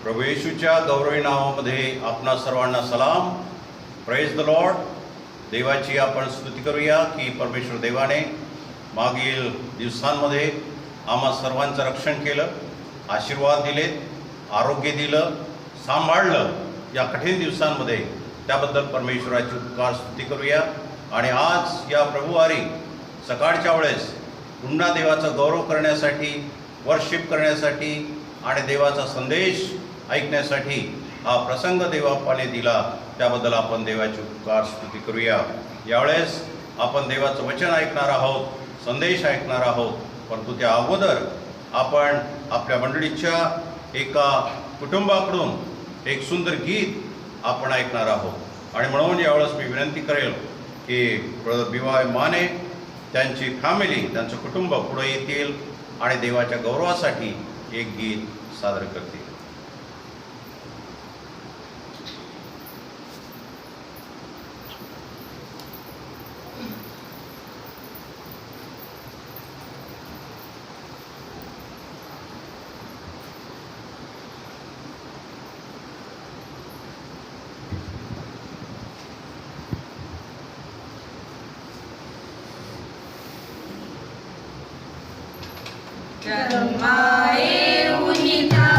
प्रभू येशूच्या गौरवी नावामध्ये आपणा सर्वांना सलाम. Praise the Lord. देवाची आपण स्तुती करूया की परमेश्वर देवाने मागील दिवसांमध्ये आम्हा सर्वांचं रक्षण केलं, आशीर्वाद दिलेत, आरोग्य दिलं, सांभाळलं या कठीण दिवसांमध्ये. त्याबद्दल परमेश्वराची उपकार स्तुती करूया. आणि आज या प्रभुवारी सकाळच्या वेळेस पुन्हा देवाचा गौरव करण्यासाठी, वर्शिप करण्यासाठी आणि देवाचा संदेश ऐकण्यासाठी हा प्रसंग देवापाने दिला. त्याबद्दल आपण देवाची उपकार स्तुती करूया. यावेळेस आपण देवाचं वचन ऐकणार आहोत, संदेश ऐकणार आहोत. परंतु त्या अगोदर आपण आपल्या मंडळीच्या एका कुटुंबाकडून एक सुंदर गीत आपण ऐकणार आहोत. आणि म्हणून यावेळेस मी विनंती करेल की ब्रदर बी.वाय. माने त्यांची फॅमिली, त्यांचं कुटुंब पुढे येतील आणि देवाच्या गौरवासाठी एक गीत सादर करतील. जन्मा येऊनी त्या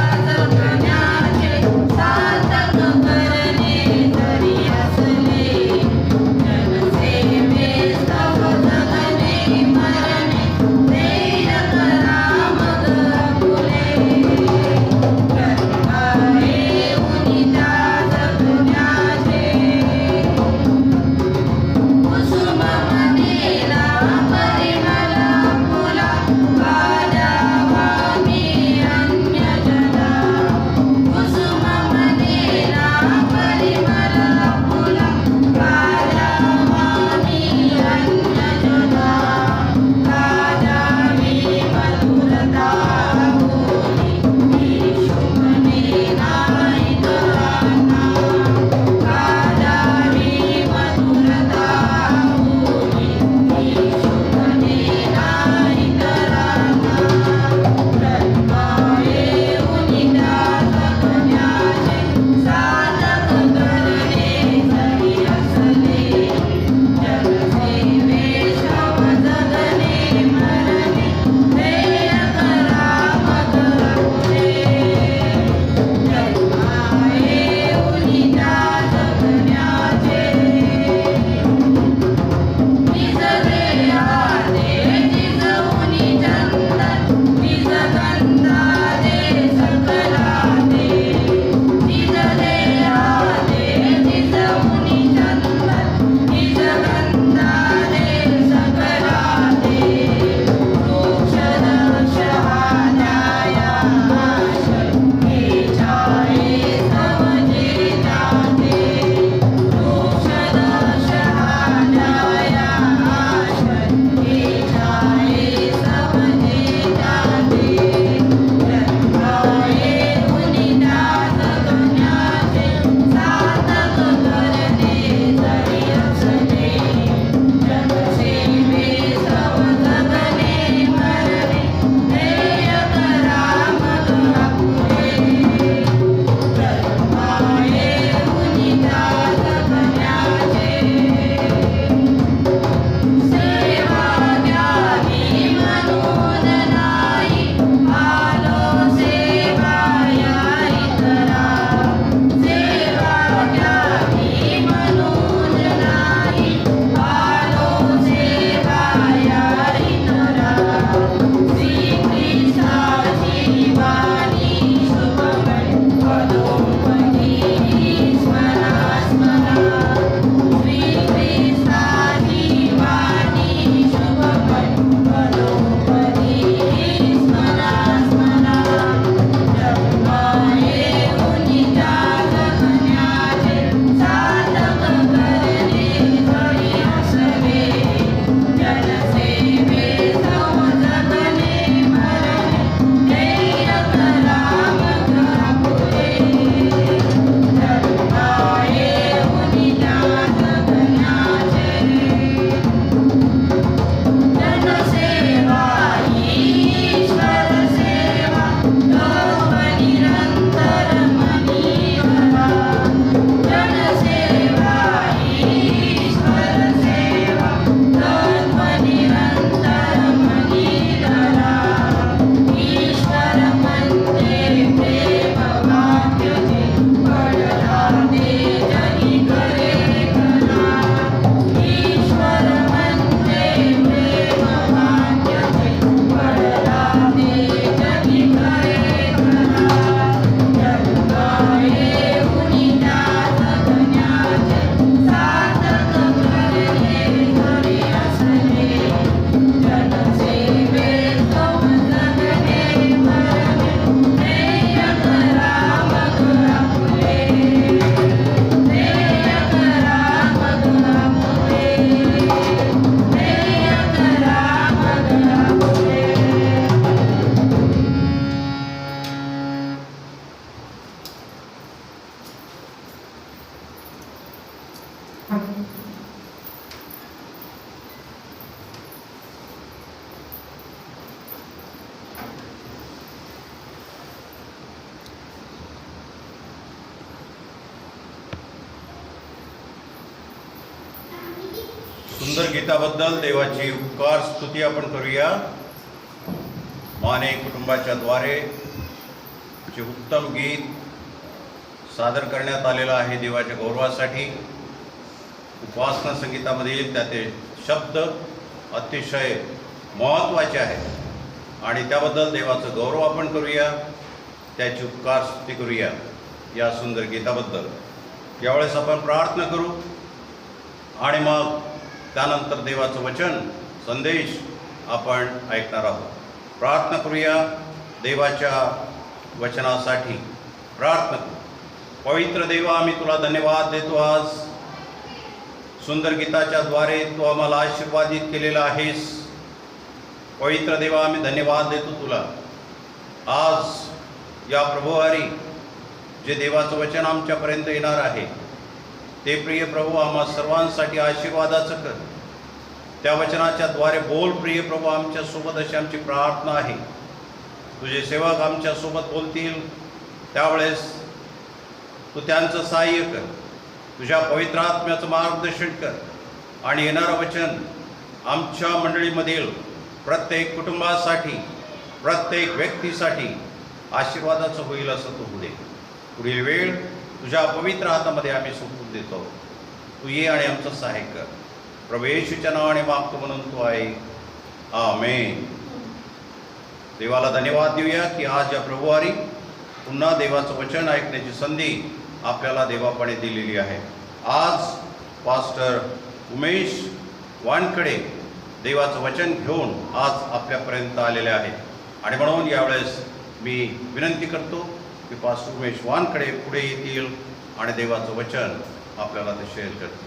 सुंदर गीताबद्दल देवाची उपकार स्तुती आपण करूया. माने कुटुंबाच्या द्वारे जे उत्तम गीत सादर करण्यात आलेलं आहे देवाच्या गौरवासाठी. उपासना संगीतामधील त्याचे शब्द अतिशय महत्त्वाचे आहेत आणि त्याबद्दल देवाचं गौरव आपण करूया, त्याची उपकार स्तुती करूया या सुंदर गीताबद्दल. यावेळेस आपण प्रार्थना करू आणि मग त्यानंतर देवाचं वचन संदेश आपण ऐकणार आहोत. प्रार्थना करूया देवाच्या वचनासाठी. प्रार्थना करू. पवित्र देवा, आम्ही तुला धन्यवाद देतो. आज सुंदर गीताच्या द्वारे तू आम्हाला आशीर्वादित केलेला आहेस. पवित्र देवा, आम्ही धन्यवाद देतो तुला. आज या प्रभुवारी जे देवाचं वचन आमच्यापर्यंत येणार आहे ते प्रिय प्रभू आम्हा सर्वांसाठी आशीर्वादाचं कर. त्या वचनाच्या द्वारे बोल प्रिय प्रभू आमच्यासोबत, अशी आमची प्रार्थना आहे. तुझे सेवक आमच्यासोबत बोलतील त्यावेळेस तू त्यांचं सहाय्य कर. तुझ्या पवित्र आत्म्याचं मार्गदर्शन कर आणि येणारं वचन आमच्या मंडळीमधील प्रत्येक कुटुंबासाठी, प्रत्येक व्यक्तीसाठी आशीर्वादाचं होईल असं तू होऊ दे. पुढील वेळ तुझ्या पवित्र हातामध्ये आम्ही सोपवून देतो. तू ये आणि आमचं सहाय्य कर. प्रभू येशूच्या नावाने मागतो म्हणून तू आहे. आमेन. देवाला धन्यवाद देऊया की आज या प्रभुवारी पुन्हा देवाचं वचन ऐकण्याची संधी आपल्याला देवापणे दिलेली आहे. आज पास्टर उमेश वानकडे देवाचं वचन घेऊन आज आपल्यापर्यंत आलेले आहे आणि म्हणून यावेळेस मी विनंती करतो की पास्टर उमेश वानकडे पुढे येतील आणि देवाचं वचन आपल्याला ते शेअर करतील.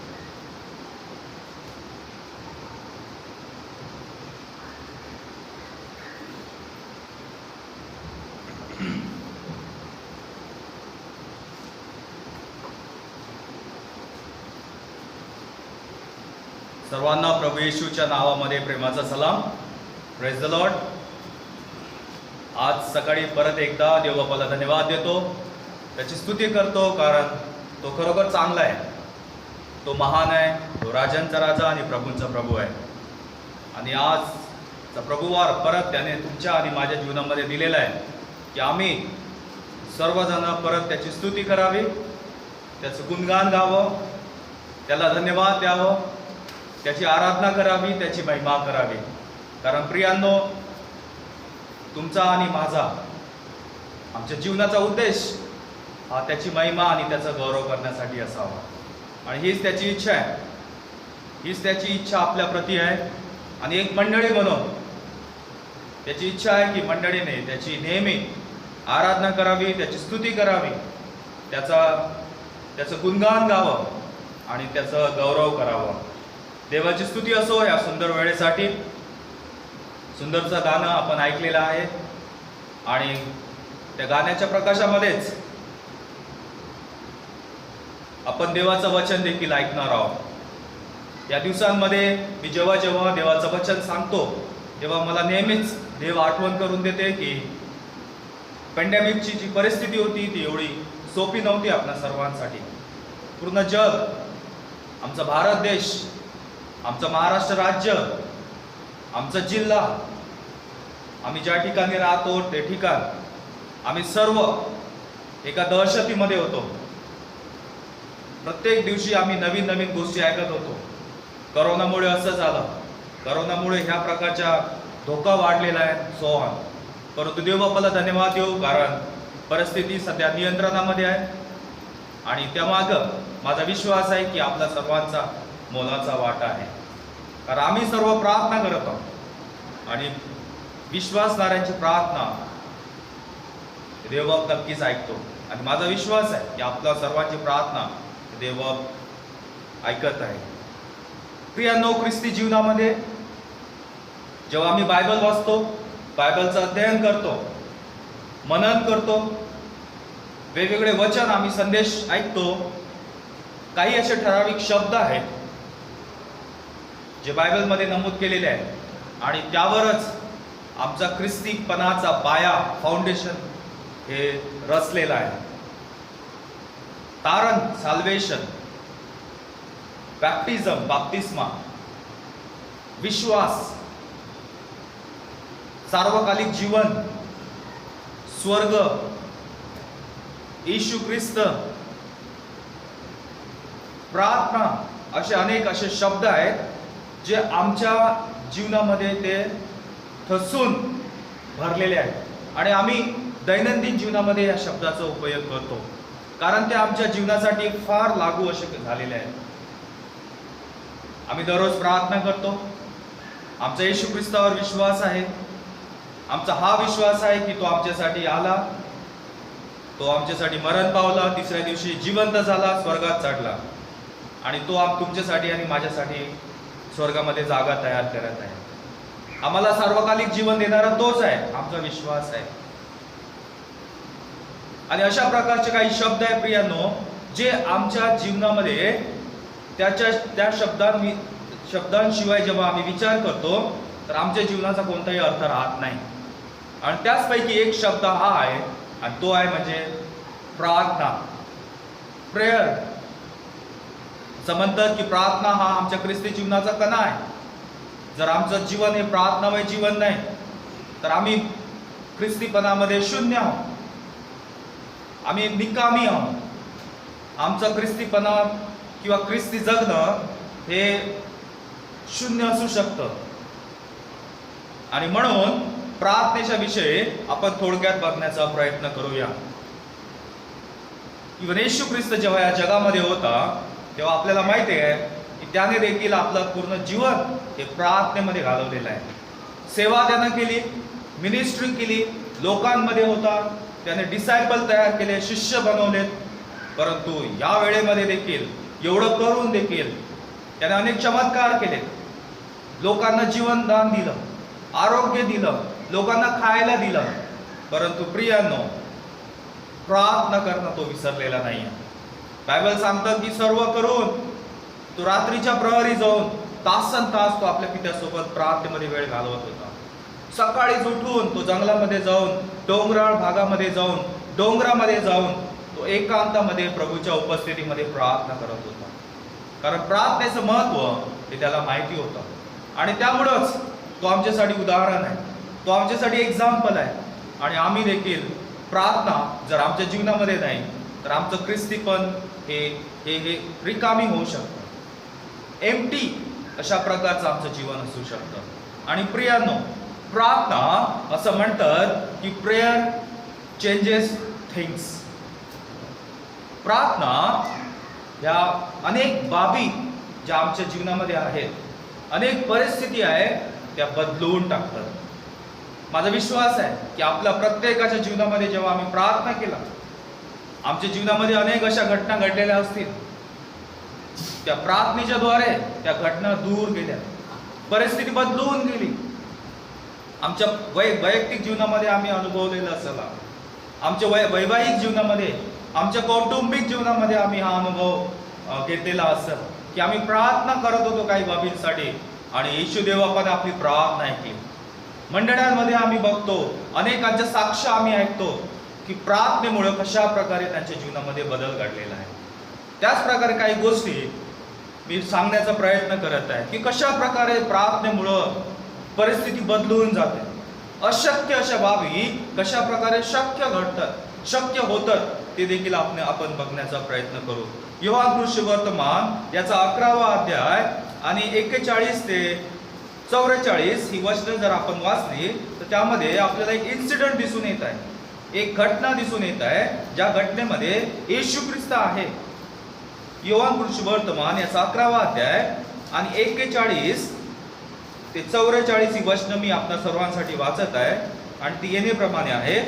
सर्वांना प्रभू येशूच्या नावामध्ये प्रेमाचा सलाम. Praise the Lord. आज सकाळी परत एकदा देवबापाला धन्यवाद देतो, त्याची स्तुती करतो, कारण तो खरोखर चांगला आहे, तो महान आहे, तो राजांचा राजा आणि प्रभूंचा प्रभू आहे. आणि आजचा प्रभुवार परत त्याने तुमच्या आणि माझ्या जीवनामध्ये दिलेला आहे की आम्ही सर्वजण परत त्याची स्तुती करावी, त्याचं गुणगान गावं, त्याला धन्यवाद द्यावं, त्याची आराधना करावी, त्याची महिमा करावी. कारण प्रियांनो, तुमचा आणि माझा, आमच्या जीवनाचा उद्देश हा त्याची महिमा आणि त्याचा गौरव करण्यासाठी असावा. आणि हीच त्याची इच्छा आहे, हीच त्याची इच्छा आपल्या प्रती आहे. आणि एक मंडळी म्हणून त्याची इच्छा आहे की मंडळीने त्याची नेहमी आराधना करावी, त्याची स्तुती करावी, त्याचं गुणगान गावं आणि त्याचं गौरव करावं. देवाची स्तुती असो या सुंदर वेळेसाठी. सुंदरचं गाणं आपण ऐकलेलं आहे आणि त्या गाण्याच्या प्रकाशामध्येच आपण देवाचं वचन देखील ऐकणार आहोत. या दिवसांमध्ये मी जेव्हा जेव्हा देवाचं वचन सांगतो तेव्हा मला नेहमीच देव आठवण करून देते की पॅन्डेमिकची जी परिस्थिती होती ती एवढी सोपी नव्हती आपल्या सर्वांसाठी. पूर्ण जग, आमचा भारत देश, आमचं महाराष्ट्र राज्य, आमचा जिल्हा, आम्ही ज्या ठिकाणी राहतो ते ठिकाण, आम्ही सर्व एका दहशतीमध्ये होतो. प्रत्येक दिवशी आम्ही नवीन नवीन गोष्टी ऐकत होतो. करोनामुळे असं झालं, करोनामुळे ह्या प्रकारचा धोका वाढलेला आहे, सो ऑन. परंतु देवबापाला धन्यवाद देऊ, कारण परिस्थिती सध्या नियंत्रणामध्ये आहे आणि त्यामागं माझा विश्वास आहे की आपला सर्वांचा मोलाचा वाटा आहे. कारण आम्ही सर्व प्रार्थना करत आहोत आणि विश्वासणाऱ्यांची प्रार्थना देवबाप नक्कीच ऐकतो. आणि माझा विश्वास आहे की आपल्या सर्वांची प्रार्थना देवबाप ऐकत आहे. प्रियांनो, ख्रिस्ती जीवनामध्ये जेव्हा आम्ही बायबल वाचतो, बायबलचं अध्ययन करतो, मनन करतो, वेगवेगळे वचन आम्ही संदेश ऐकतो, काही असे ठराविक शब्द आहेत जे बायबलमध्ये नमूद केलेले आहेत आणि त्यावरच आमचा ख्रिस्तीपणाचा पाया, फाउंडेशन हे रचलेलं आहे. तारण, साल्वेशन, बॅप्टिझम, बाप्तिस्मा विश्वास, सार्वकालिक जीवन, स्वर्ग, येशू ख्रिस्त, प्रार्थना, असे शब्द आहेत जे आमच्या जीवनामध्ये ते ठसून भरलेले आहेत आणि आम्ही दैनंदिन जीवनामध्ये या शब्दाचा उपयोग करतो, कारण ते आमच्या जीवनासाठी फार लागू असे झालेले आहेत. आम्ही दररोज प्रार्थना करतो. आमचा येशू ख्रिस्तावर विश्वास आहे. आमचा हा विश्वास आहे की तो आमच्यासाठी आला, तो आमच्यासाठी मरण पावला, तिसऱ्या दिवशी जिवंत झाला, स्वर्गात चढला आणि तो तुमच्यासाठी आणि माझ्यासाठी स्वर्गामध्ये जागा तयार करत आहे. आम्हाला सार्वकालिक जीवन देणारा तोच आहे, आमचा विश्वास आहे. आणि अशा प्रकारचे काही शब्द आहे प्रियांनो, जे आमच्या जीवनामध्ये त्या शब्दांशिवाय जेव्हा आम्ही विचार करतो तर आमच्या जीवनाचा कोणताही अर्थ राहत नाही. आणि त्याचपैकी एक शब्द हा आहे आणि तो आहे म्हणजे प्रार्थना, प्रेयर. असं म्हणतात की प्रार्थना हा आमच्या ख्रिस्ती जीवनाचा कणा आहे. जर आमचं जीवन हे प्रार्थनामय जीवन नाही तर आम्ही ख्रिस्तीपणामध्ये शून्य आहोत, आम्ही निकामी आहोत. आमचं ख्रिस्तीपणा किंवा ख्रिस्ती जगणं हे शून्य असू शकतं. आणि म्हणून प्रार्थनेच्या विषयी आपण थोडक्यात बघण्याचा प्रयत्न करूया. इव्हन येशू ख्रिस्त जेव्हा या जगामध्ये होता तेव्हा आपल्याला माहिती आहे की त्याने देखील आपलं पूर्ण जीवन हे प्रार्थनेमध्ये घालवलेलं आहे. सेवा त्यानं केली, मिनिस्ट्री केली, लोकांमध्ये होता, त्याने डिसायपल तयार केले, शिष्य बनवलेत. परंतु या वेळेमध्ये देखील एवढं करून देखील त्याने अनेक चमत्कार केले, लोकांना जीवनदान दिलं, आरोग्य दिलं, लोकांना खायला दिलं. परंतु प्रियांनो, प्रार्थना करणं तो विसरलेला नाही. बायबल सांगतं की सर्व करून तो रात्रीच्या प्रहरी जाऊन तासनतास तो आपल्या पित्यासोबत प्रार्थनेमध्ये वेळ घालवत होता. सकाळीच उठून तो जंगलामध्ये जाऊन, डोंगराळ भागामध्ये जाऊन, डोंगरामध्ये जाऊन तो एकांतामध्ये प्रभूच्या उपस्थितीमध्ये प्रार्थना करत होता. कारण प्रार्थनेचं महत्त्व हे त्याला माहिती होतं आणि त्यामुळंच तो आमच्यासाठी उदाहरण आहे, तो आमच्यासाठी एक्झाम्पल आहे. आणि आम्ही देखील प्रार्थना जर आमच्या जीवनामध्ये नाही तर आमचं ख्रिस्तीपण हे रिकामी होऊ शकतं, एम्प्टी अशा प्रकारचं आमचं जीवन असू शकतं. आणि प्रियांनो, प्रार्थना असं म्हणतात की प्रेयर चेंजेस थिंग्स. प्रार्थना ह्या अनेक बाबी ज्या आमच्या जीवनामध्ये आहेत, अनेक परिस्थिती आहे त्या बदलवून टाकतात. माझा विश्वास आहे की आपल्या प्रत्येकाच्या जीवनामध्ये जेव्हा आम्ही प्रार्थना केला, आमच्या जीवनामध्ये अनेक अशा घटना घडलेल्या असतील, त्या प्रार्थनेच्या द्वारे त्या घटना दूर गेल्या, परिस्थिती बदलून गेली. आमच्या वैयक्तिक जीवनामध्ये आम्ही अनुभवलेलं असेल, आमच्या वैवाहिक जीवनामध्ये, आमच्या कौटुंबिक जीवनामध्ये आम्ही हा अनुभव घेतलेला असेल की आम्ही प्रार्थना करत होतो काही बाबींसाठी आणि येशू देवापाने आपली प्रार्थना ऐकली. मंडळांमध्ये आम्ही बघतो, अनेकांच्या साक्ष आम्ही ऐकतो की प्रार्थनेमुळे कशा प्रकारे त्यांच्या जीवनामध्ये बदल घडलेला आहे. त्याच प्रकारे काही गोष्टी मी सांगण्याचा प्रयत्न करत आहे की कशा प्रकारे प्रार्थनेमुळं परिस्थिती बदलून जाते. अशक्य अशा बाबी कशा प्रकारे शक्य घडतात, शक्य होतात, ते देखील आपण बघण्याचा प्रयत्न करू. योहान सुवर्तमान याचा 11वा अध्याय आणि 41 ते 44 ही वचनं जर आपण वाचली तर त्यामध्ये आपल्याला एक इन्सिडेंट दिसून येत आहे, एक घटना दिसून येत आहे, ज्या घटनेमध्ये येशू ख्रिस्त आहे. योहान सुवर्तमान याचा 11वा अध्याय आणि 41 ते 44 ही वचनं मी आपल्या सर्वांसाठी वाचत आहे आणि ती येण्याप्रमाणे आहे.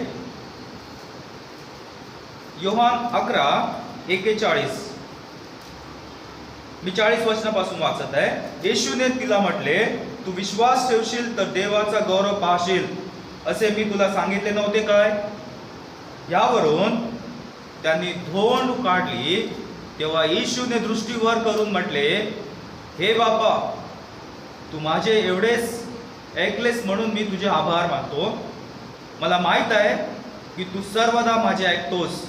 योहान 11:41 मी 40 वचनापासून वाचत आहे. येशूने तिला म्हटले, तू विश्वास ठेवशील तर देवाचा गौरव पाहशील, असे मी तुला सांगितले नव्हते काय? यावरून त्यांनी धोंड काढली. तेव्हा येशूने दृष्टीवर करून म्हटले, हे बापा, तू माझे एवढेच ऐकलेस म्हणून मी तुझे आभार मानतो. मला माहीत आहे की तू सर्वदा माझे ऐकतोस.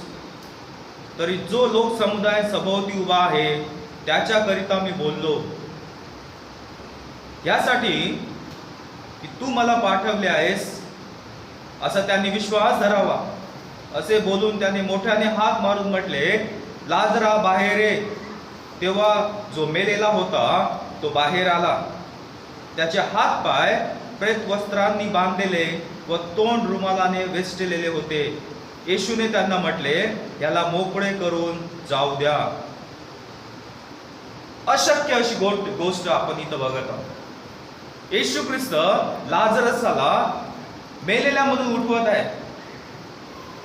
तरी जो लोक समुदाय सभोवती उभा आहे त्याच्याकरिता मी बोललो. यासाठी की तू मला पाठवले आहेस असा त्यांनी विश्वास धरावा. असे बोलून त्याने मोठ्याने हाक मारून म्हटले, लाजरा बाहेर ये. तेव्हा जो मेलेला होता तो बाहेर आला. त्याचे हात पाय प्रेत वस्त्रांनी बांधलेले व तोंड रुमालाने वेष्टलेले होते. येशूने त्यांना म्हटले, याला मोकळे करून जाऊ द्या. अशक्य अशी गोष्ट आपण इथं बघत आहोत. येशू ख्रिस्त लाजरसाला मेलेल्यामधून उठवत आहे.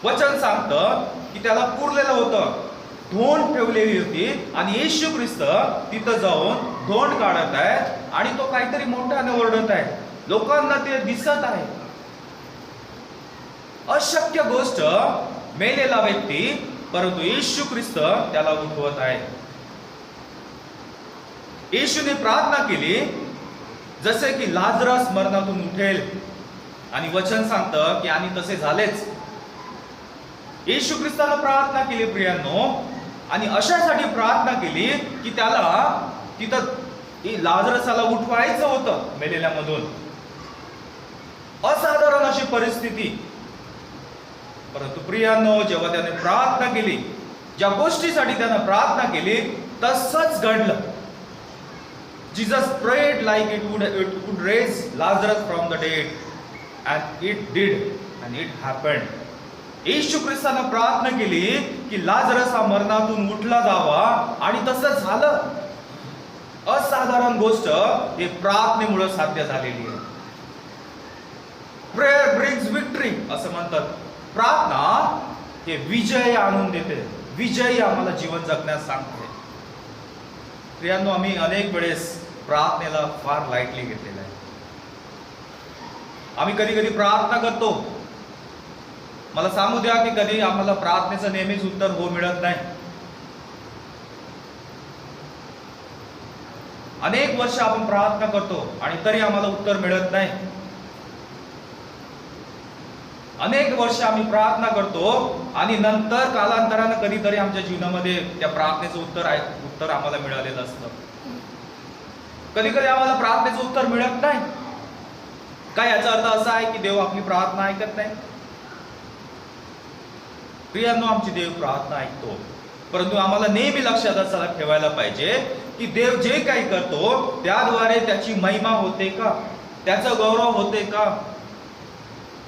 वचन सांगतं की त्याला पुरलेलं होतं, धोंड ठेवलेली होती आणि येशू ख्रिस्त तिथं जाऊन धोंड काढत आहे आणि तो काहीतरी मोठ्याने ओरडत आहे. लोकांना ते दिसत आहे. अशक्य गोष्ट, मेलेला व्यक्ती, परंतु येशू ख्रिस्त त्याला उठवत आहे. येशूने प्रार्थना केली जसे की लाजरस मरणातून उठेल आणि वचन सांगतं की आणि तसे झालेच. येशू ख्रिस्तानं प्रार्थना केली प्रियांनो, आणि अशासाठी प्रार्थना केली की त्याला तिथं लाजरसाला उठवायचं होतं मेलेल्यामधून. असाधारण अशी परिस्थिती. परंतु प्रियांनो, जेव्हा त्याने प्रार्थना केली, ज्या गोष्टीसाठी त्यानं प्रार्थना केली तसंच घडलं. Jesus prayed like it would raise Lazarus from the dead, and it did, and it happened. येशू ख्रिस्तानं प्रार्थना केली की लाजरस हा मरणातून उठला जावा आणि तसंच झालं. असाधारण गोष्ट हे प्रार्थनेमुळे साध्य झालेली आहे. प्रेयर ब्रिंग्स विक्ट्री असं म्हणतात. प्रार्थना हे विजय आणून देते. विजयी आम्हाला जीवन जगण्यास सांगते. प्रियांनो, आम्ही अनेक वेळेस प्रार्थनेला फार लाईटली घेतलेलं आहे. आम्ही कधी कधी प्रार्थना करतो. मला सांगू द्या की कधी आम्हाला प्रार्थनेचं नेहमीच उत्तर हो मिळत नाही. अनेक वर्ष आपण प्रार्थना करतो आणि तरी आम्हाला उत्तर मिळत नाही. अनेक वर्ष आम्ही प्रार्थना करतो आणि नंतर कालांतरानं कधीतरी आमच्या जीवनामध्ये त्या प्रार्थनेचं उत्तर आम्हाला मिळालेलं असतं. कधी कधी आम्हाला प्रार्थनेचं उत्तर मिळत नाही. काय याचा अर्थ असा आहे की देव आपली प्रार्थना ऐकत नाही? प्रियांनो, आमची देव प्रार्थना ऐकतो. परंतु आम्हाला नेहमी लक्षात असायला ठेवायला पाहिजे की देव जे काही करतो त्याद्वारे त्याची महिमा होते का, त्याचा गौरव होते का.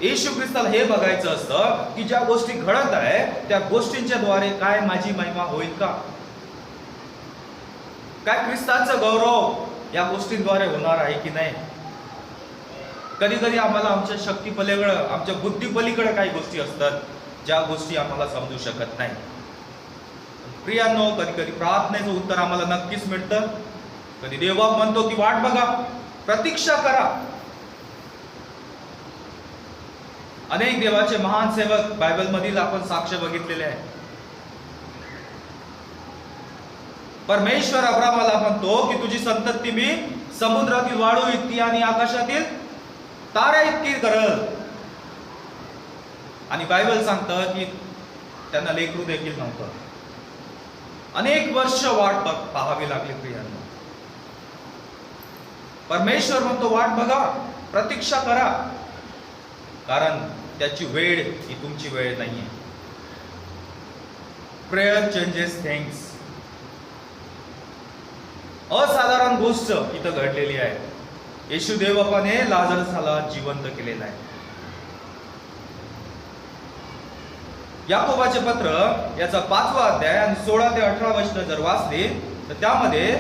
येशू ख्रिस्ताला हे बघायचं असतं की ज्या गोष्टी घडत आहे त्या गोष्टींच्या द्वारे काय माझी महिमा होईल का, काय ख्रिस्ताचं गौरव या गोष्टींद्वारे होणार आहे की नाही. कधी कधी आम्हाला आमच्या शक्ती पलीकडे, आमच्या बुद्धी पलीकडे काही गोष्टी असतात ज्या गोष्टी आम्हाला समजू शकत नाही. प्रियांनो, कधी कधी प्रार्थनेचं उत्तर आम्हाला नक्कीच मिळतं. कधी देव म्हणतो की वाट बघा, प्रतीक्षा करा. अनेक देवाचे महान सेवक बायबल मधील आपण साक्ष बघितलेले आहे. परमेश्वर अब्रामाला म्हणतो की तुझी संतती मी समुद्रातील वाळू इतकी आणि आकाशातील तारा इतकी करल. आणि बायबल सांगतं की त्यांना लेकरू देखील नव्हतं. अनेक वर्ष वाट पाहावी लागली प्रियांनो. परमेश्वर म्हणतो वाट बघा, प्रतीक्षा करा, कारण त्याची वेळ ही तुमची वेळ नाहीये. Prayer changes things. असाधारण गोष्ट इथं घडलेली आहे. येशू देवबापाने लाजरसाला जिवंत केलेला आहे. याकोबाचे पत्र याचा 5वा अध्याय आणि 16 ते 18 वचन जर वाचले तर त्यामध्ये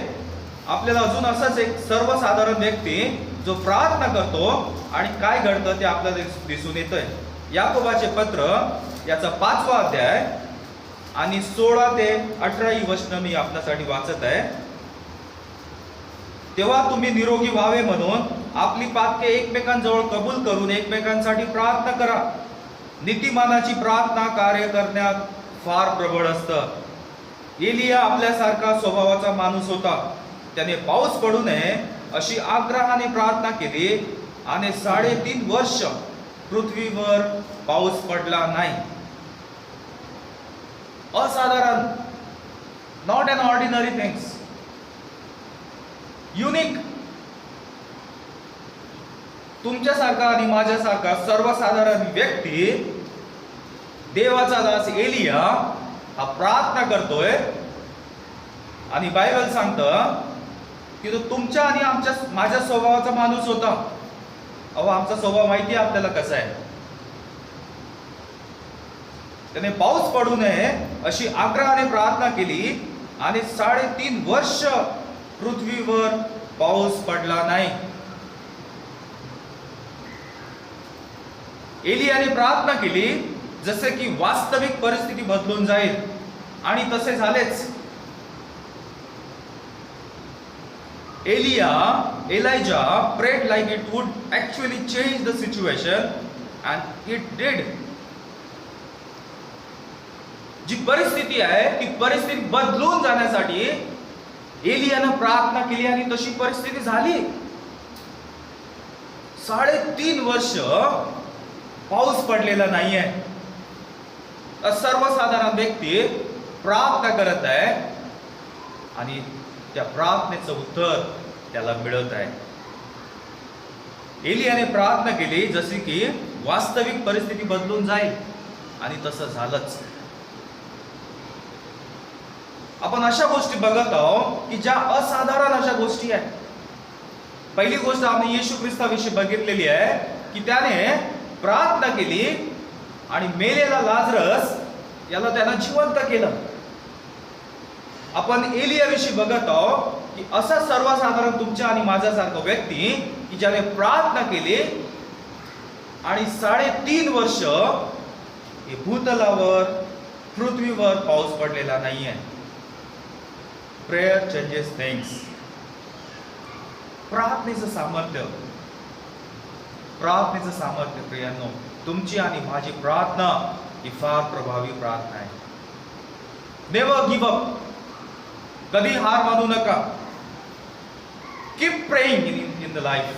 आपल्याला अजून असाच एक सर्वसाधारण व्यक्ती जो प्रार्थना करतो आणि काय घडतं ते आपल्याला दिसून येतंय. याकोबाचे पत्र याचा 5वा अध्याय आणि 16 ते 18 ही वचन मी आपल्यासाठी वाचत आहे. तेव्हा तुम्ही निरोगी व्हावे म्हणून आपली पातके एकमेकांजवळ कबूल करून एकमेकांसाठी प्रार्थना करा. नीतिमानाची प्रार्थना कार्य करण्यात फार प्रबळ असतं. एलिया आपल्यासारखा स्वभावाचा माणूस होता. त्याने पाऊस पडू नये अशी आग्रहाने प्रार्थना केली आणि 3.5 वर्ष पृथ्वीवर पाऊस पडला नाही. असाधारण, not an ordinary things, unique. तुमच्यासारखा आणि माझ्यासारखा सर्वसाधारण व्यक्ती, देवाचा दास एलिया हा प्रार्थना करतोय आणि बायबल सांगतं की तो तुमच्या आणि माझ्या स्वभावाचा माणूस होता. अहो, आमचा स्वभाव माहिती आहे आपल्याला कसा आहे. त्याने पाऊस पडू नये अशी आग्रहाने प्रार्थना केली आणि 3.5 वर्ष पृथ्वीवर पाऊस पडला नाही. एलियाने प्रार्थना केली जसे की वास्तविक परिस्थिती बदलून जाईल, आणि तसे झालेच. Elijah prayed like it would actually change the situation, and it did. जी परिस्थिती आहे ती परिस्थिती बदलून जाण्यासाठी एलियानं प्रार्थना केली आणि तशी परिस्थिती झाली. 3.5 वर्ष पाऊस पडलेला नाहीये. सर्वसाधारण व्यक्ती प्रार्थना करत आहे आणि त्या प्रार्थनेचं उत्तर त्याला मिळत आहे. एलियाने प्रार्थना केली जशी की वास्तविक परिस्थिती बदलून जाईल, आणि तसं झालंच. आपण अशा गोष्टी बघत आहोत की ज्या असाधारण अशा गोष्टी आहेत. पहिली गोष्ट आपण येशू ख्रिस्ताविषयी बघितलेली आहे की त्याने प्रार्थना केली आणि मेलेला लाजरस याला त्यानं जिवंत केलं. आपण एलियाविषयी बघत आहोत की असा सर्वसाधारण तुमच्या आणि माझ्यासारखा व्यक्ती की ज्याने प्रार्थना केली आणि 3.5 वर्ष हे भूतलावर पृथ्वीवर पाऊस पडलेला नाहीये. Prayer changes things. प्रार्थनेचं सामर्थ्य प्रियांनो, तुमची आणि माझी प्रार्थना ही फार प्रभावी प्रार्थना आहे. Never give up. कधी हार मानू नका. Keep praying in the life.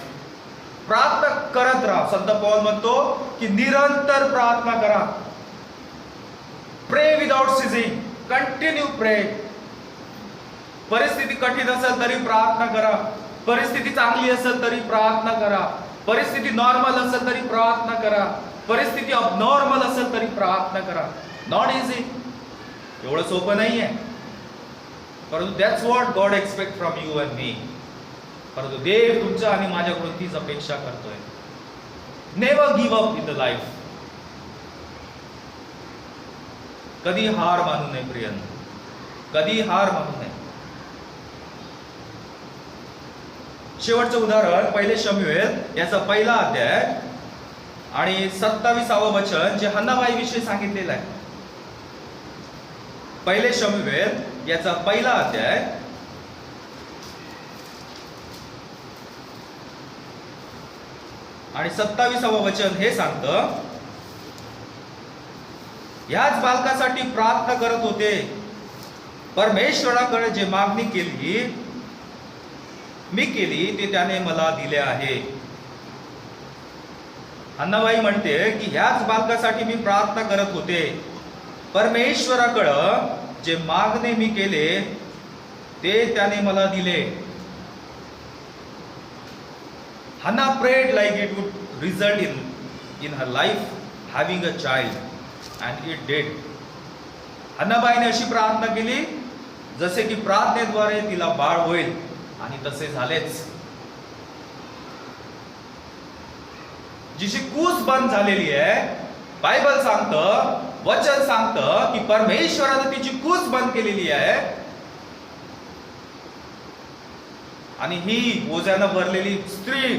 प्रार्थना करत राहा. संत पौल म्हणतो की निरंतर प्रार्थना करा. प्रे विदाउट सीजिंग. कंटिन्यू प्रे. परिस्थिती कठीण असेल तरी प्रार्थना करा. परिस्थिती चांगली असेल तरी प्रार्थना करा. परिस्थिती नॉर्मल असेल तरी प्रार्थना करा. परिस्थिती अबनॉर्मल असेल तरी प्रार्थना करा. Not easy. एवढं सोपं नाहीये, परंतु that's what God expect from you and me. परंतु देव तुमच्या आणि माझ्याकडून तीच अपेक्षा करतोय. Never give up in the life. कधी हार मानू नये प्रियांनो, कधी हार मानू नये. शेवटचं उदाहरण 1 शमूएल याचा 1 अध्याय आणि 27 वचन जे हन्नाबाई विषयी सांगितलेलं आहे. 1 शमूएल याचा 1 अध्याय आणि 27 वचन हे सांगतं, ह्याच बालकासाठी प्रार्थना करत होते. परमेश्वराकडे जे मागणी मी केली ते त्याने मला दिले आहे. अन्नाबाई म्हणते की ह्याच बालकासाठी मी प्रार्थना करत होते. परमेश्वराकडे जे मागणे मी केले ते त्याने मला दिले. Hannah prayed like it would result in her life having a child, and it did. हन्नाबाईने अशी प्रार्थना केली जसे की प्रार्थनेद्वारे तिला बाळ होईल, आणि तसे झालेच. जिची कूस बंद झालेली आहे, बायबल सांगतं, वचन सांगतं की परमेश्वराने तिची कूस बंद केलेली आहे, आणि ही ओझ्यानं भरलेली स्त्री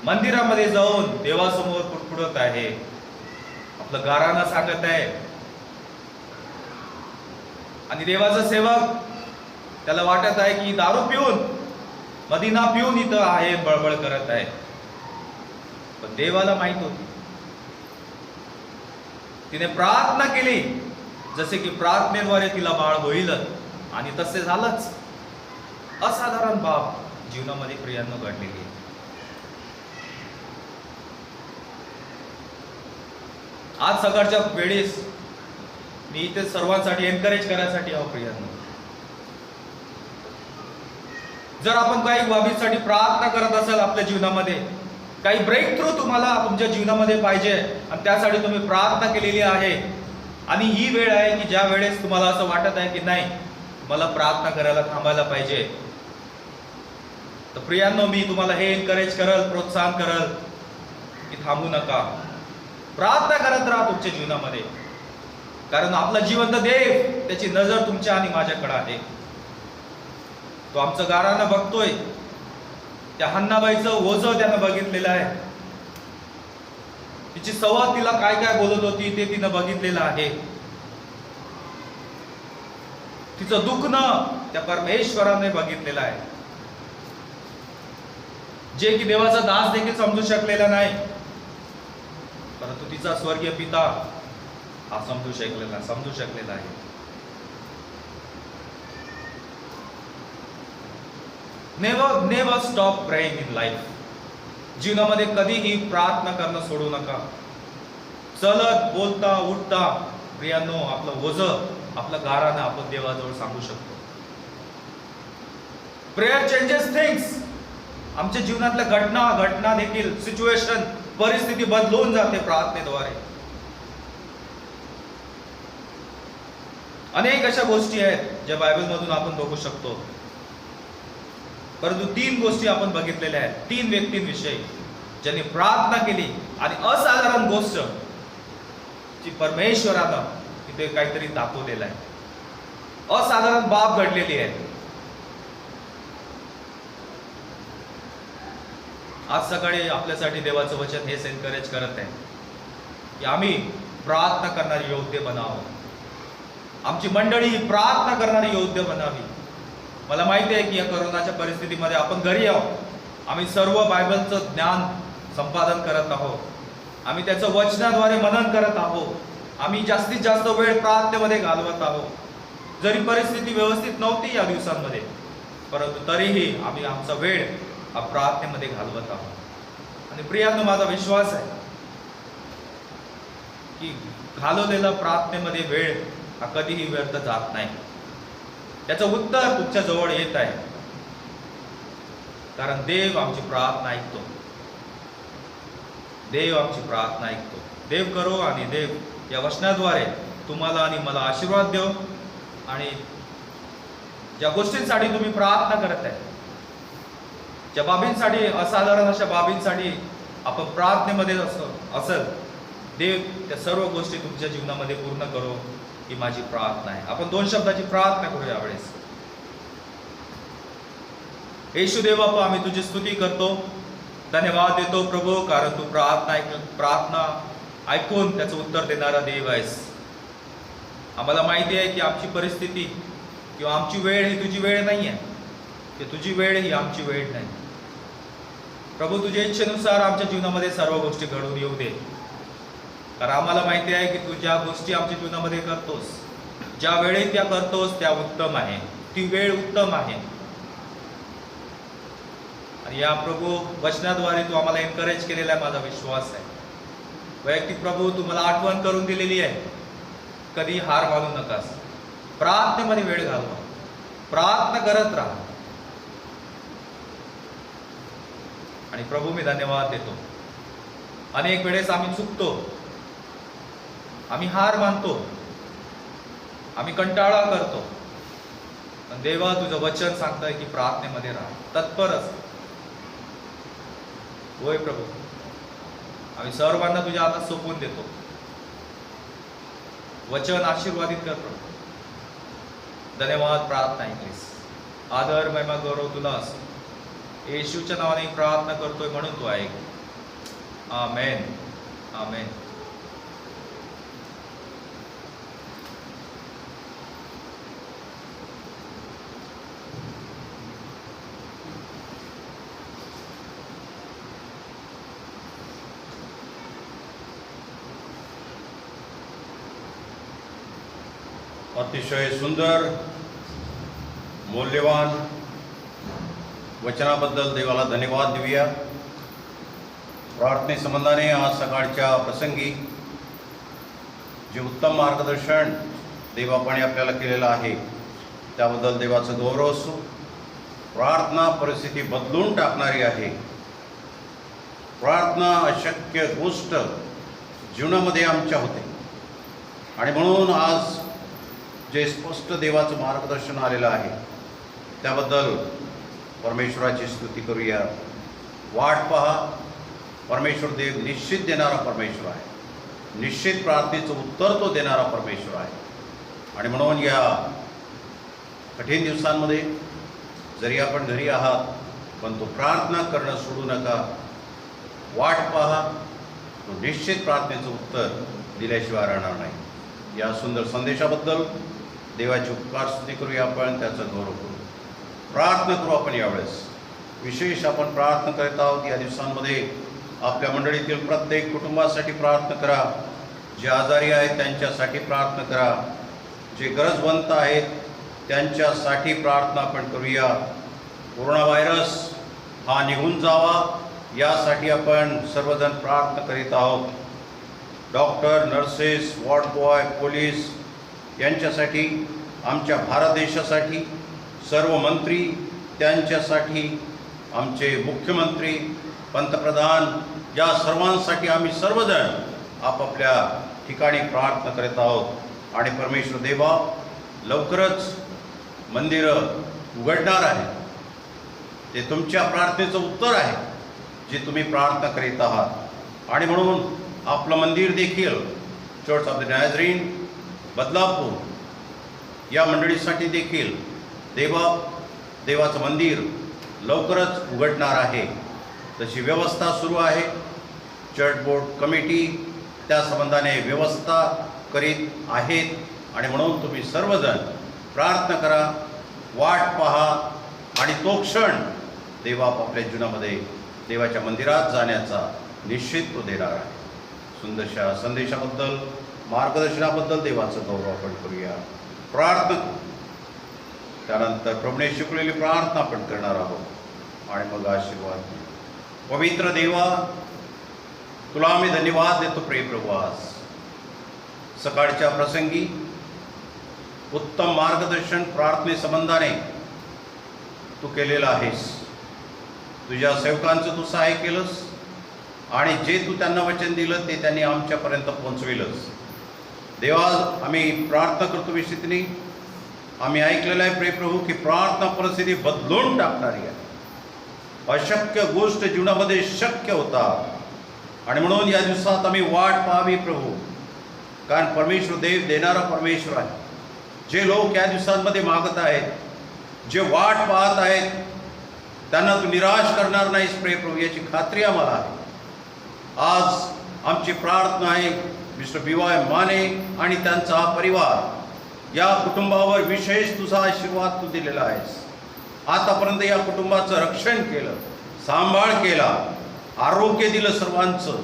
मंदिरामध्ये जाऊन देवासमोर पुटपुटत आहे, आपलं गारानं सांगत आहे. आणि देवाचा सेवक त्याला वाटत आहे की दारू पिऊन, मदिना पिऊन इथं आहे, बळबळ करत आहे. पण देवाला माहित होती. तिने प्रार्थना केली जसे की प्रार्थनेद्वारे तिला बाळ होईल, आणि तसे झालंच. असाधारण बाब जीवनामध्ये प्रियांनो घडलेली आहे. आज सकाळच्या वेळेस मी इथे सर्वांसाठी एनकरेज करायसाठी आहो प्रियांनो. जर आपण काही बाबींसाठी प्रार्थना करत असाल आपल्या जीवनामध्ये, काही ब्रेक थ्रू तुम्हाला तुमच्या जीवनामध्ये पाहिजे आणि त्यासाठी तुम्ही प्रार्थना केलेली आहे. आणि ही वेळ आहे की ज्या वेळेस तुम्हाला असं वाटत आहे की नाही, मला प्रार्थना करायला थांबायला पाहिजे. तर प्रियांनो, मी तुम्हाला हे एनकरेज करल, प्रोत्साहन करल की थांबू नका, प्रार्थना करत राहा तुमच्या जीवनामध्ये. कारण आपला जिवंत देव, त्याची नजर तुमच्या आणि माझ्याकडे आहे. तो आमचं गारानं बघतोय. त्या हन्नाबाईचं ओझं त्यानं बघितलेलं आहे. तिची सवत तिला काय काय बोलत होती ते तिनं बघितलेलं आहे. तिचं दुखणं त्या परमेश्वराने बघितलेलं आहे, जे की देवाचा दास देखील समजू शकलेला नाही, परंतु तिचा स्वर्गीय पिता हा समजू शकलेला आहे. Never stop praying in life. जीवनामध्ये कधीही प्रार्थना करणं सोडू नका. चलत बोलता उठता प्रियांनो, आपलं ओझं, आपलं गारानं आपण देवाजवळ सांगू शकतो. Prayer changes things. आमच्या जीवनातल्या घटना देखील, सिच्युएशन, परिस्थिती बदलून जाते प्रार्थनेद्वारे. अनेक अशा गोष्टी आहेत ज्या बायबलमधून आपण बघू शकतो, परंतु 3 गोष्टी आपण बघितलेल्या आहेत. 3 व्यक्तींविषयी ज्यांनी प्रार्थना केली आणि असाधारण गोष्ट जी परमेश्वरानं तिथे काहीतरी दाखवलेलं आहे. असाधारण बाब घडलेली आहे. आज सकाळी आपल्यासाठी देवाचं वचन हेच एनकरेज करत आहे की आम्ही प्रार्थना करणारी योद्धे बनावं. आमची मंडळी ही प्रार्थना करणारी योद्धे बनावी. मला माहिती आहे की या कोरोनाच्या परिस्थितीमध्ये आपण घरी आहोत. आम्ही सर्व बायबलचं ज्ञान संपादन करत आहोत. आम्ही त्याचं वचनाद्वारे मनन करत आहोत. आम्ही जास्तीत जास्त वेळ प्रार्थनेमध्ये घालवत आहोत. जरी परिस्थिती व्यवस्थित नव्हती या दिवसांमध्ये, परंतु तरीही आम्ही आमचा वेळ हा प्रार्थनेमध्ये घालवत आहोत. आणि प्रियांनो, माझा विश्वास आहे की घालवलेला प्रार्थनेमध्ये वेळ हा कधीही व्यर्थ जात नाही. त्याचं उत्तर तुमच्या जवळ येत आहे, कारण देव आमची प्रार्थना ऐकतो. देव आमची प्रार्थना ऐकतो. देव करो आणि देव या वचनाद्वारे तुम्हाला आणि मला आशीर्वाद देव. आणि ज्या गोष्टींसाठी तुम्ही प्रार्थना करत आहे, ज्या बाबींसाठी, असाधारण अशा बाबींसाठी आपण प्रार्थनेमध्ये असेल, देव त्या सर्व गोष्टी तुमच्या जीवनामध्ये पूर्ण करो ही माझी प्रार्थना आहे. आपण 2 शब्दाची प्रार्थना करू यावेळेस. येशू देव बापा, आम्ही तुझी स्तुती करतो, धन्यवाद देतो प्रभू, कारण तू प्रार्थना ऐकून त्याचं उत्तर देणारा देव आहेस. आम्हाला माहिती आहे की आमची परिस्थिती किंवा आमची वेळ ही तुझी वेळ नाही आहे, की तुझी वेळ ही आमची वेळ नाही. प्रभू, तुझ्या इच्छेनुसार आमच्या जीवनामध्ये सर्व गोष्टी घडून येऊ दे, कारण आम्हाला माहिती आहे की तू ज्या गोष्टी आमच्या जीवनामध्ये करतोस, ज्या वेळेत त्या करतोस त्या उत्तम आहे. ती वेळ उत्तम आहे. आणि या प्रभू वचनाद्वारे तू आम्हाला एनकरेज केलेला आहे, माझा विश्वास आहे. वैयक्तिक प्रभू, तू मला आठवण करून दिलेली आहे, कधी हार मानू नकास. प्रार्थनेमध्ये वेळ घालवा, प्रार्थना करत राहा. आणि प्रभू, मी धन्यवाद देतो. अनेक वेळेस आम्ही चुकतो, आम्ही हार मानतो, आम्ही कंटाळा करतो, पण देवा तुझं वचन सांगतंय की प्रार्थनेमध्ये राहा, तत्परच. होय प्रभू, आम्ही सर्वांना तुझ्या हातात सोपवून देतो. वचन आशीर्वादित कर प्रभू. धन्यवाद. प्रार्थना ऐकलीस. आदर, महिमा, गौरव तुला असो. येशूच्या नावाने प्रार्थना करतोय म्हणून तू ऐक. आमेन. आमेन. अतिशय सुंदर, मौल्यवान वचनाबद्दल देवाला धन्यवाद देऊया. प्रार्थनेसंबंधाने आज सकाळच्या प्रसंगी जे उत्तम मार्गदर्शन देवापाने आपल्याला केलेलं आहे त्याबद्दल देवाचं गौरव असो. प्रार्थना परिस्थिती बदलून टाकणारी आहे. प्रार्थना अशक्य गोष्ट जीवनामध्ये आमच्या होते. आणि म्हणून आज जे स्पष्ट देवाचं मार्गदर्शन आलेलं आहे त्याबद्दल परमेश्वराची स्तुती करूया. वाट पहा, परमेश्वर देव निश्चित देणारा परमेश्वर आहे. निश्चित प्रार्थनेचं उत्तर तो देणारा परमेश्वर आहे. आणि म्हणून या कठीण दिवसांमध्ये जरी आपण घरी आहात पण तो प्रार्थना करणं सोडू नका. वाट पहा, तो निश्चित प्रार्थनेचं उत्तर दिल्याशिवाय राहणार नाही. या सुंदर संदेशाबद्दल देवाची उपकार स्तुती करूया, आपण त्याचा गौरव करू. प्रार्थना करू आपण यावेळेस. विशेष आपण प्रार्थना करत आहोत या दिवसांमध्ये आपल्या मंडळीतील प्रत्येक कुटुंबासाठी प्रार्थना करा. जे आजारी आहेत त्यांच्यासाठी प्रार्थना करा. जे गरजवंत आहेत त्यांच्यासाठी प्रार्थना आपण करूया. कोरोना व्हायरस हा निघून जावा यासाठी आपण सर्वजण प्रार्थना करीत आहोत. Doctor, nurses, ward boy, police यांच्यासाठी, आमच्या भारत देशासाठी, सर्व मंत्री त्यांच्यासाठी, आमचे मुख्यमंत्री, पंतप्रधान या सर्वांसाठी आम्ही सर्वजण आपापल्या ठिकाणी प्रार्थना करत आहोत. आणि परमेश्वर देवा लवकरच मंदिरं उघडणार आहे. ते तुमच्या प्रार्थनेचं उत्तर आहे जे तुम्ही प्रार्थना करीत आहात. आणि म्हणून आपलं मंदिर देखील चर्च ऑफ द नॅझरीन बदलापूर या मंडळीसाठी देखील देवाचं मंदिर लवकरच उघडणार आहे. तशी व्यवस्था सुरू आहे. चर्च बोर्ड कमिटी त्या संबंधाने व्यवस्था करीत आहेत. आणि म्हणून तुम्ही सर्वजण प्रार्थना करा, वाट पहा आणि तो क्षण देवा आपल्या जीवनामध्ये देवाच्या मंदिरात जाण्याचा निश्चित तो देणार आहे. सुंदरशा संदेशाबद्दल, मार्गदर्शनाबद्दल देवाचं गौरव आपण करूया. प्रार्थना करू. त्यानंतर प्रभूने शिकवलेली प्रार्थना आपण करणार आहोत आणि मग आशीर्वाद. पवित्र देवा, तुला आम्ही धन्यवाद देतो प्रिय प्रभू. आज सकाळच्या प्रसंगी उत्तम मार्गदर्शन प्रार्थने संबंधाने तू केलेलं आहेस. तुझ्या सेवकांचं तू सहाय्य केलंस आणि जे तू त्यांना वचन दिलं ते त्यांनी आमच्यापर्यंत पोहोचविलंच. देवा, आम्ही प्रार्थना करतो विषयीने आम्ही ऐकलेलं आहे प्रिय प्रभू की प्रार्थना परिस्थिती बदलून टाकणारी आहे. अशक्य गोष्ट जीवनामध्ये शक्य होतात. आणि म्हणून या दिवसात आम्ही वाट पाहावी प्रभू, कारण परमेश्वर देव देणारा परमेश्वर आहे. जे लोक या दिवसांमध्ये मागत आहेत, जे वाट पाहत आहेत, त्यांना तू निराश करणार नाहीस प्रिय प्रभू याची खात्री आम्हाला आहे. आज आमची प्रार्थना आहे मिस्टर BY माने आणि त्यांचा हा परिवार, या कुटुंबावर विशेष तुझा आशीर्वाद तू दिलेला आहेस. आतापर्यंत या कुटुंबाचं रक्षण केलं, सांभाळ केला, आरोग्य दिलं सर्वांचं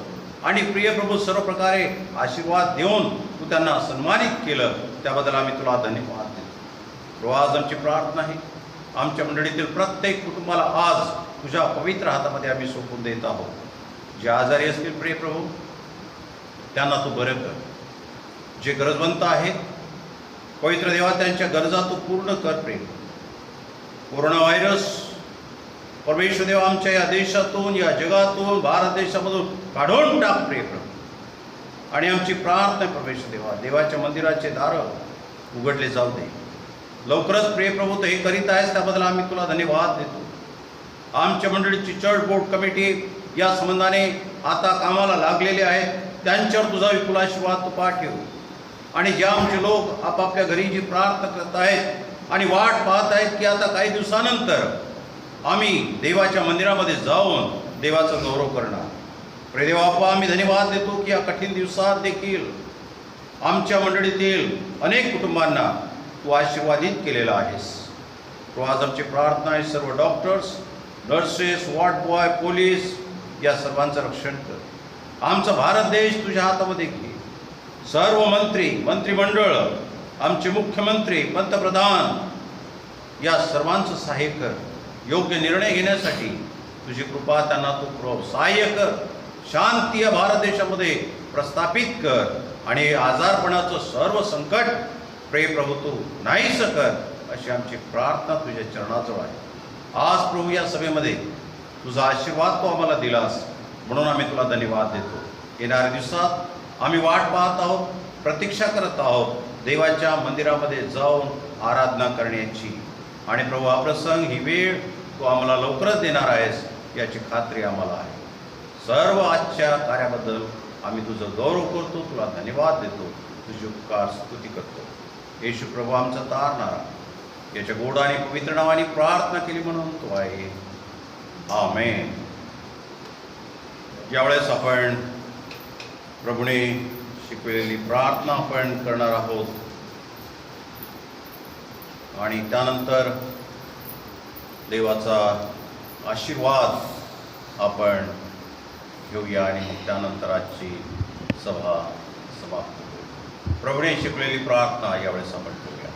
आणि प्रिय प्रभू सर्व प्रकारे आशीर्वाद देऊन तू त्यांना सन्मानित केलं. त्याबद्दल आम्ही तुला धन्यवाद देतो. आज आमची प्रार्थना आहे आमच्या मंडळीतील प्रत्येक कुटुंबाला आज तुझ्या पवित्र हातामध्ये आम्ही सोपवून देत आहोत. जे आजारी असतील प्रिय प्रभू त्यांना तू बरं कर. जे गरजवंत आहेत पवित्र देवा त्यांच्या गरजा तू पूर्ण कर प्रिय. कोरोना व्हायरस परमेश्वर देवा आमच्या या देशातून, या जगातून, भारत देशामधून काढून टाक प्रिय प्रभू. आणि आमची प्रार्थना परमेश्वर देवा, देवाच्या मंदिराचे दारं उघडले जाऊ दे. लवकरच प्रिय प्रभू तू हे करीत आहेस त्याबद्दल आम्ही तुला धन्यवाद देतो. आमच्या मंडळीची चर्च बोर्ड कमिटी या संबंधाने आता कामाला लागलेले आहेत, त्यांच्यावर तुझा विपुल आशीर्वाद तू पाठव. आणि जे आमचे लोक आपापल्या घरी जी प्रार्थना करत आहेत आणि वाट पाहत आहेत की आता काही दिवसानंतर आम्ही देवाच्या मंदिरामध्ये जाऊन देवाचा गौरव करणार. प्रिय देवा, आम्ही धन्यवाद देतो की या कठीण दिवसात देखील आमच्या मंडळीतील अनेक कुटुंबांना तू आशीर्वादित केलेला आहेस. तो आज आमची प्रार्थना आहे सर्व doctors, nurses, ward boy, police या सर्वांचं रक्षण कर. आमचा भारत देश तुझ्या हातामध्ये घे. सर्व मंत्री, मंत्रिमंडळ, आमचे मुख्यमंत्री, पंतप्रधान या सर्वांचं सहाय्य कर. योग्य निर्णय घेण्यासाठी तुझी कृपा त्यांना तू सहाय्य कर. शांती या भारत देशामध्ये प्रस्थापित कर आणि आजारपणाचं सर्व संकट प्रिय प्रभू तू नाहीसं कर अशी आमची प्रार्थना तुझ्या चरणाजवळ आहे. आज प्रभू या सभेमध्ये तुझा आशीर्वाद तू आम्हाला दिलास. म्हणून आम्ही तुला धन्यवाद देतो. येणाऱ्या दिवसात आम्ही वाट पाहत आहोत, प्रतीक्षा करत आहोत देवाच्या मंदिरामध्ये जाऊन आराधना करण्याची. आणि प्रभू हा प्रसंग, ही वेळ तू आम्हाला लवकरच देणार आहेस याची खात्री आम्हाला आहे. सर्व आजच्या कार्याबद्दल आम्ही तुझं गौरव करतो, तुला धन्यवाद देतो, तुझी उपकार स्तुती करतो. येशू प्रभू आमचा तारणारा, याच्या गोड आणि पवित्र नावाने प्रार्थना केली म्हणून तो आहे. आमेन. यावेळेस आपण प्रभूने शिकवलेली प्रार्थना आपण करणार आहोत आणि त्यानंतर देवाचा आशीर्वाद आपण घेऊया आणि मग त्यानंतर आजची सभा समाप्त होईल. प्रभूने शिकवलेली प्रार्थना यावेळेस आपण करूया.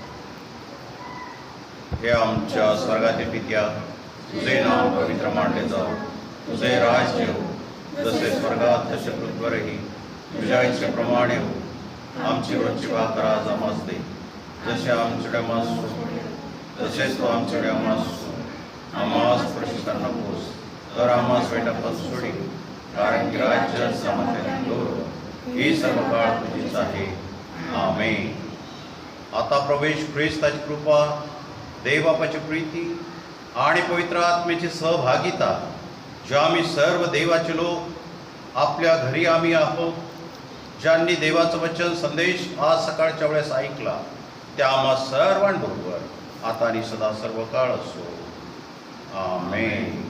हे आमच्या स्वर्गातील पित्या, तुझे नाव पवित्र मानले जाओ, तुझे राज्य हो, जसे स्वर्गात तसे पृथ्वीवरही तुझ्या इच्छेप्रमाणे हो. आमची रोजची भाकर आज आम्हास दे, जसे आमच्याकडे आम्हास तसेच तो आमच्याकडे आम्हास आम्हास स्पर्श करू नकोस, तर आम्हास वेठापास सोडी, कारण की राज्य, सामर्थ्य आणि गौरव ही सर्व काळ तुझीच आहे. आमेन. आता प्रवेश ख्रिस्ताची कृपा, देवबापाची प्रीती आणि पवित्र आत्म्याची सहभागिता, ज्या आम्ही सर्व देवाचे लोक आपल्या घरी आम्ही आहोत, ज्यांनी देवाचं वचन संदेश आज सकाळच्या वेळेस ऐकला, त्या आम्हा सर्वांबरोबर आता आणि सदा सर्व काळ असो. आमेन.